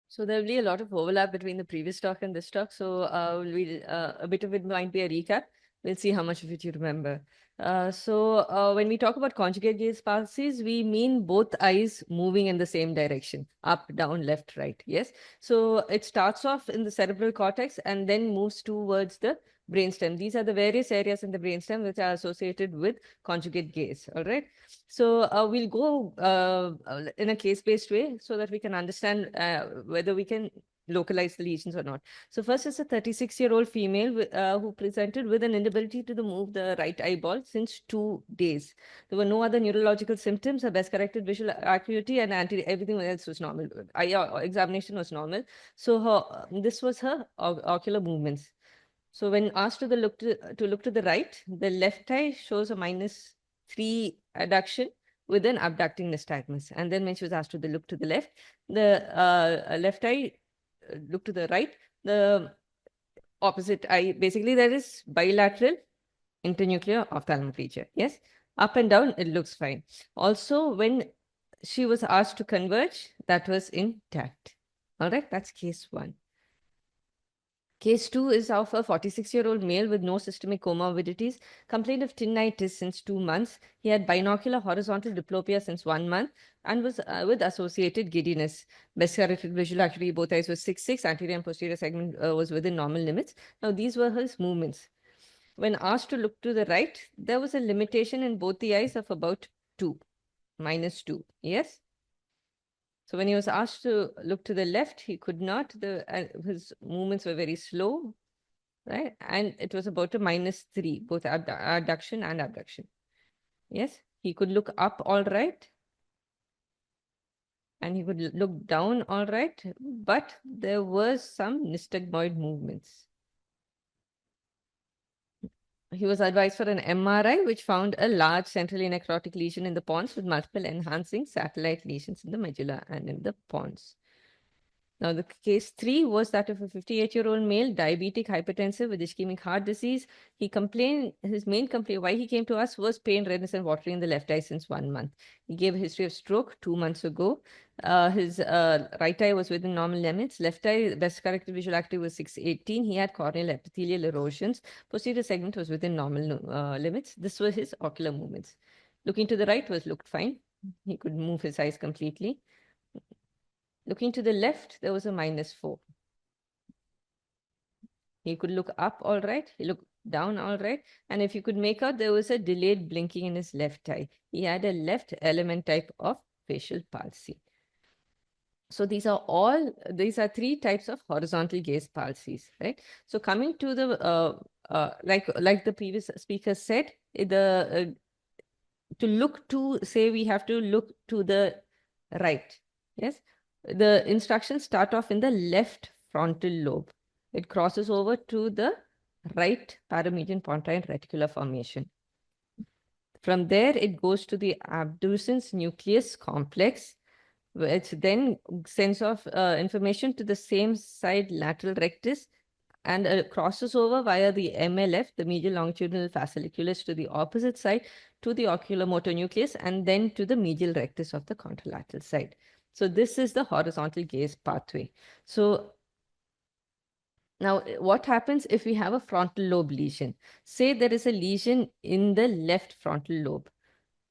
So there will be a lot of overlap between the previous talk and this talk. So a bit of it might be a recap. We'll see how much of it you remember. When we talk about conjugate gaze palsies, we mean both eyes moving in the same direction, up, down, left, right. Yes. So it starts off in the cerebral cortex and then moves towards the brainstem. These are the various areas in the brainstem which are associated with conjugate gaze. All right. So we'll go in a case-based way so that we can understand whether we can localize the lesions or not. So first is a 36-year-old female who presented with an inability to move the right eyeball since 2 days. There were no other neurological symptoms. Her best corrected visual acuity and everything else was normal. Eye examination was normal. So this was her ocular movements. So when asked to look to the right, the left eye shows a -3 adduction with an abducting nystagmus. And then when she was asked to look to the left, the left eye looked to the right, the opposite eye, basically there is bilateral internuclear ophthalmoplegia. Yes, up and down, it looks fine. Also, when she was asked to converge, that was intact. All right, that's case 1. Case 2 is of a 46-year-old male with no systemic comorbidities, complained of tinnitus since 2 months. He had binocular horizontal diplopia since 1 month and was with associated giddiness. Best corrected visual acuity, both eyes was 6/6, anterior and posterior segment was within normal limits. Now, these were his movements. When asked to look to the right, there was a limitation in both the eyes of about 2, -2. Yes? So when he was asked to look to the left, he could not. His movements were very slow, right? And it was about a -3, both adduction and abduction. Yes, he could look up all right, and he could look down all right, but there was some nystagmoid movements. He was advised for an MRI, which found a large centrally necrotic lesion in the pons with multiple enhancing satellite lesions in the medulla and in the pons. Now, the case 3 was that of a 58-year-old male, diabetic, hypertensive with ischemic heart disease. He complained, his main complaint, why he came to us was pain, redness, and watering in the left eye since 1 month. He gave a history of stroke 2 months ago. His right eye was within normal limits. Left eye, best corrected visual acuity was 6/18. He had corneal epithelial erosions. Posterior segment was within normal limits. This was his ocular movements. Looking to the right looked fine. He could move his eyes completely. Looking to the left, there was a -4. He could look up all right. He looked down all right. And if you could make out, there was a delayed blinking in his left eye. He had a left element type of facial palsy. So these are 3 types of horizontal gaze palsies, right? So coming to the, like the previous speaker said, to look to, say we have to look to the right, yes? The instructions start off in the left frontal lobe. It crosses over to the right paramedian pontine reticular formation. From there, it goes to the abducens nucleus complex, which then sends off information to the same side lateral rectus and crosses over via the MLF, the medial longitudinal fasciculus, to the opposite side to the oculomotor nucleus and then to the medial rectus of the contralateral side. So this is the horizontal gaze pathway. So now what happens if we have a frontal lobe lesion? Say there is a lesion in the left frontal lobe.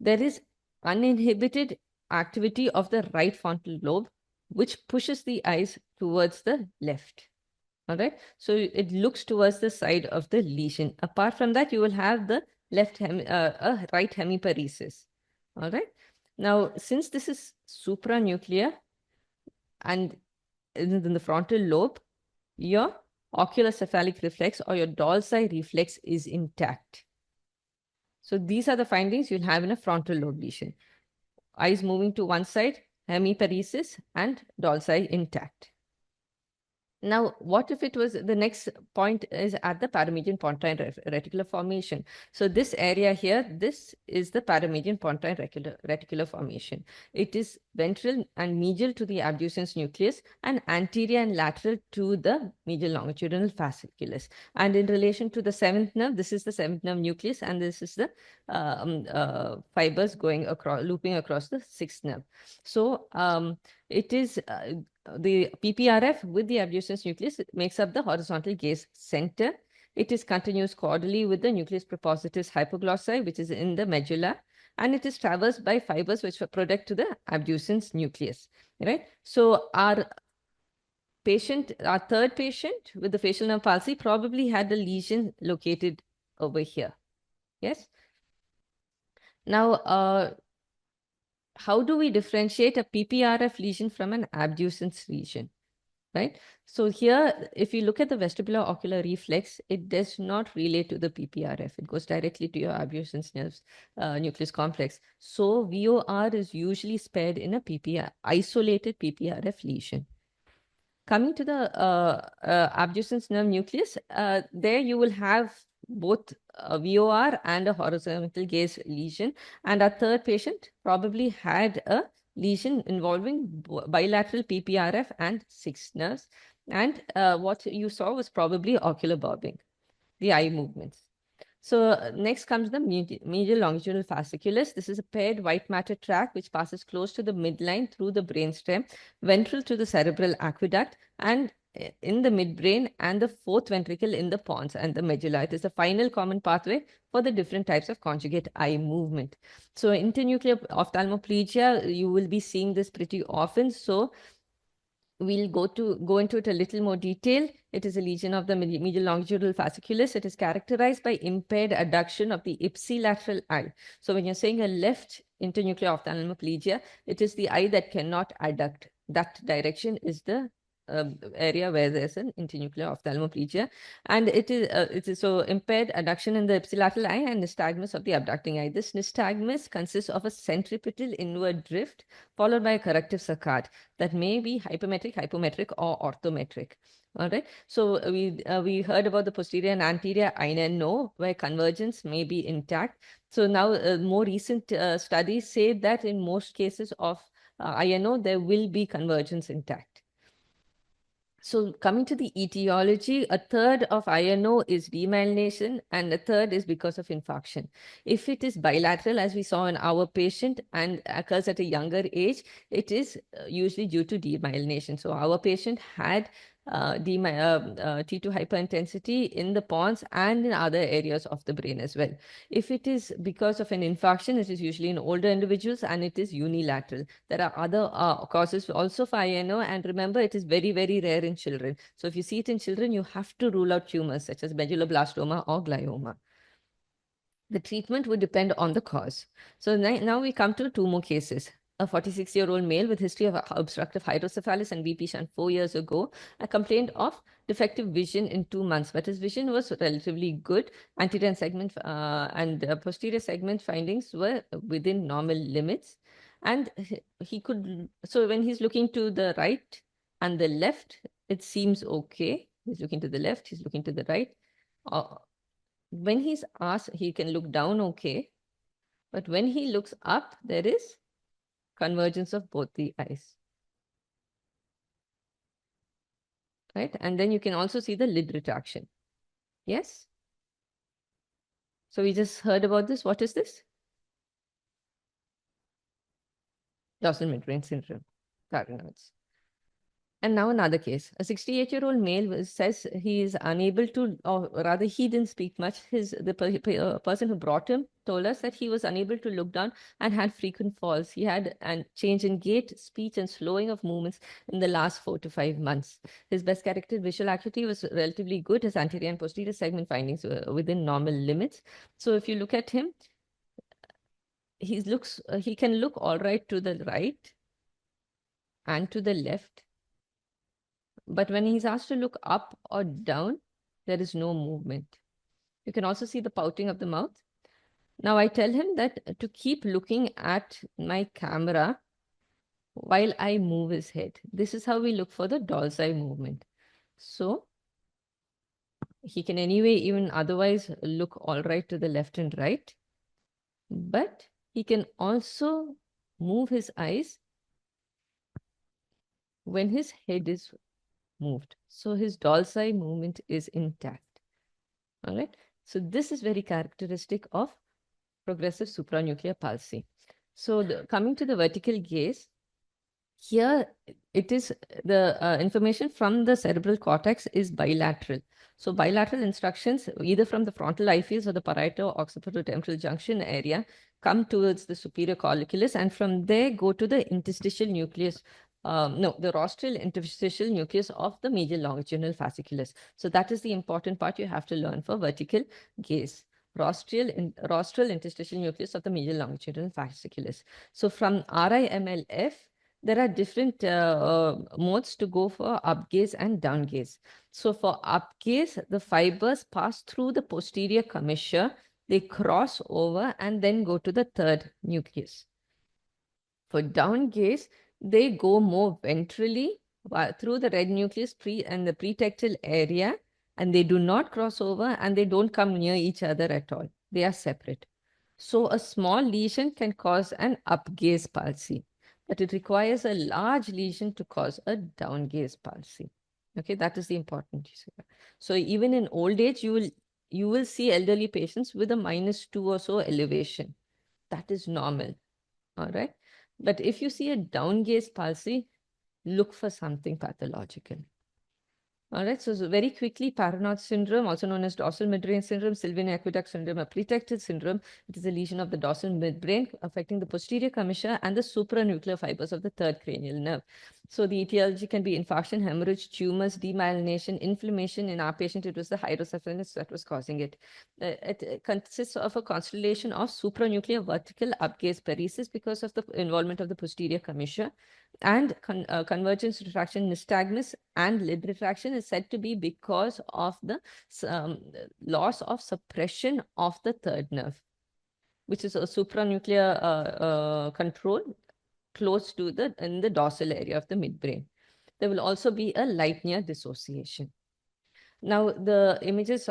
There is uninhibited activity of the right frontal lobe, which pushes the eyes towards the left. All right. So it looks towards the side of the lesion. Apart from that, you will have the right hemiparesis. All right. Now, since this is supranuclear and in the frontal lobe, your oculocephalic reflex or your doll's eye reflex is intact. So these are the findings you'll have in a frontal lobe lesion. Eyes moving to one side, hemiparesis, and doll's eye intact. Now, what if it was the next point is at the paramedian pontine reticular formation? So this area here, this is the paramedian pontine reticular formation. It is ventral and medial to the abducens nucleus and anterior and lateral to the medial longitudinal fasciculus. And in relation to the 7th nerve, this is the 7th nerve nucleus and this is the fibers going across, looping across the 6th nerve. So It is the PPRF with the abducens nucleus makes up the horizontal gaze center. It is continuous caudally with the nucleus prepositus hypoglossi, which is in the medulla, and it is traversed by fibers which product to the abducens nucleus. Right. So our third patient with the facial nerve palsy probably had a lesion located over here. Yes. Now, how do we differentiate a PPRF lesion from an abducens lesion? Right. So here, if you look at the vestibular ocular reflex, it does not relate to the PPRF. It goes directly to your abducens nerves nucleus complex. So VOR is usually spared in a isolated PPRF lesion. Coming to the abducens nerve nucleus, there you will have both a VOR and a horizontal gaze lesion. And our third patient probably had a lesion involving bilateral PPRF and 6 nerves. And what you saw was probably ocular bobbing, the eye movements. So next comes the medial longitudinal fasciculus. This is a paired white matter tract which passes close to the midline through the brainstem, ventral to the cerebral aqueduct, and in the midbrain and the fourth ventricle in the pons and the medulla. It is the final common pathway for the different types of conjugate eye movement. So internuclear ophthalmoplegia, you will be seeing this pretty often. So we'll go into it a little more detail. It is a lesion of the medial longitudinal fasciculus. It is characterized by impaired adduction of the ipsilateral eye. So when you're saying a left internuclear ophthalmoplegia, it is the eye that cannot adduct. That direction is the area where there's an internuclear ophthalmoplegia, and it is so impaired adduction in the ipsilateral eye and nystagmus of the abducting eye. This nystagmus consists of a centripetal inward drift followed by a corrective saccade that may be hypermetric, hypometric, or orthometric. All right. So we heard about the posterior and anterior INO, where convergence may be intact. So now more recent studies say that in most cases of INO, there will be convergence intact. So coming to the etiology, a third of INO is demyelination and a third is because of infarction. If it is bilateral, as we saw in our patient, and occurs at a younger age, it is usually due to demyelination. So our patient had T2 hyperintensity in the pons and in other areas of the brain as well. If it is because of an infarction, it is usually in older individuals and it is unilateral. There are other causes also for INO, and remember, it is very, very rare in children. So if you see it in children, you have to rule out tumors such as medulloblastoma or glioma. The treatment would depend on the cause. So now we come to two more cases. A 46-year-old male with history of obstructive hydrocephalus and BP shunt 4 years ago complained of defective vision in 2 months, but his vision was relatively good. Anterior segment and posterior segment findings were within normal limits. And he could, so when he's looking to the right and the left, it seems okay. He's looking to the left, he's looking to the right. When he's asked, he can look down okay, but when he looks up, there is convergence of both the eyes. Right? And then you can also see the lid retraction. Yes? So we just heard about this. What is this? Dorsal midbrain syndrome. Paranoids. And now another case. A 68-year-old male says he is unable to, or rather he didn't speak much. The person who brought him told us that he was unable to look down and had frequent falls. He had a change in gait, speech, and slowing of movements in the last 4 to 5 months. His best corrected visual acuity was relatively good. His anterior and posterior segment findings were within normal limits. So if you look at him, he can look all right to the right and to the left. But when he's asked to look up or down, there is no movement. You can also see the pouting of the mouth. Now I tell him that to keep looking at my camera while I move his head. This is how we look for the doll's eye movement. So he can anyway even otherwise look all right to the left and right. But he can also move his eyes when his head is moved. So his doll's eye movement is intact. All right. So this is very characteristic of progressive supranuclear palsy. So coming to the vertical gaze, Here, it is the information from the cerebral cortex is bilateral. So bilateral instructions, either from the frontal eye fields or the parieto occipitotemporal junction area, come towards the superior colliculus, and from there go to the interstitial nucleus. No, the rostral interstitial nucleus of the medial longitudinal fasciculus. So that is the important part you have to learn for vertical gaze. Rostral interstitial nucleus of the medial longitudinal fasciculus. So from RIMLF, there are different modes to go for up gaze and down gaze. So for up gaze, the fibers pass through the posterior commissure, they cross over and then go to the third nucleus. For down gaze, they go more ventrally through the red nucleus and the pretectal area, and they do not cross over and they don't come near each other at all. They are separate. So a small lesion can cause an up gaze palsy, but it requires a large lesion to cause a down gaze palsy. Okay, that is the important. So even in old age, you will see elderly patients with a -2 or so elevation. That is normal. All right. But if you see a down gaze palsy, look for something pathological. All right, so very quickly, Paranoid syndrome, also known as dorsal midbrain syndrome, Sylvian aqueduct syndrome, a pretectal syndrome. It is a lesion of the dorsal midbrain affecting the posterior commissure and the supranuclear fibers of the third cranial nerve. So the etiology can be infarction, hemorrhage, tumors, demyelination, inflammation. In our patient, it was the hydrocephalus that was causing it. It consists of a constellation of supranuclear vertical upgaze paresis because of the involvement of the posterior commissure, and convergence retraction nystagmus and lid retraction is said to be because of the loss of suppression of the third nerve, which is a supranuclear control close to in the dorsal area of the midbrain. There will also be a light near dissociation. Now, the images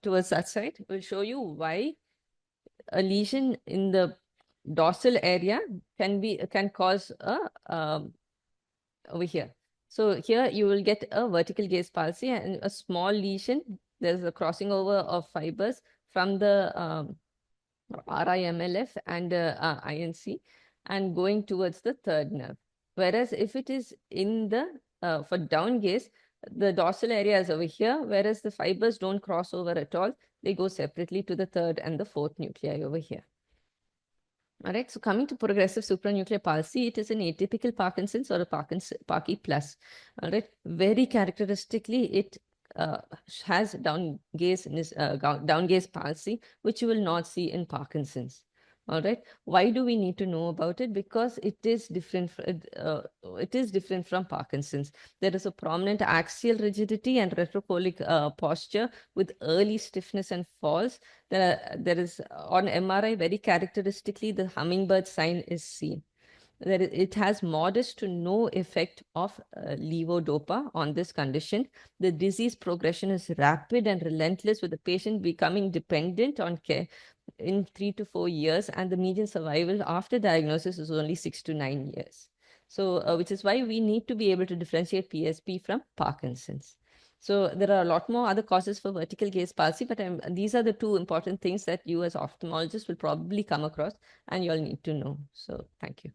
towards that side will show you why a lesion in the dorsal area can cause a over here. So here you will get a vertical gaze palsy and a small lesion. There's a crossing over of fibers from the RIMLF and INC and going towards the third nerve. Whereas if it is in the, for down gaze, the dorsal area is over here, whereas the fibers don't cross over at all. They go separately to the third and the fourth nuclei over here. All right, so coming to progressive supranuclear palsy, it is an atypical Parkinson's or a Parky plus. All right, very characteristically, it has down gaze palsy, which you will not see in Parkinson's. All right, why do we need to know about it? Because it is different. It is different from Parkinson's. There is a prominent axial rigidity and retrocolic posture with early stiffness and falls. There is on MRI very characteristically the hummingbird sign is seen. It has modest to no effect of levodopa on this condition. The disease progression is rapid and relentless, with the patient becoming dependent on care in 3 to 4 years, and the median survival after diagnosis is only 6 to 9 years. So, which is why we need to be able to differentiate PSP from Parkinson's. So there are a lot more other causes for vertical gaze palsy, but these are the two important things that you as ophthalmologists will probably come across and you'll need to know. So thank you.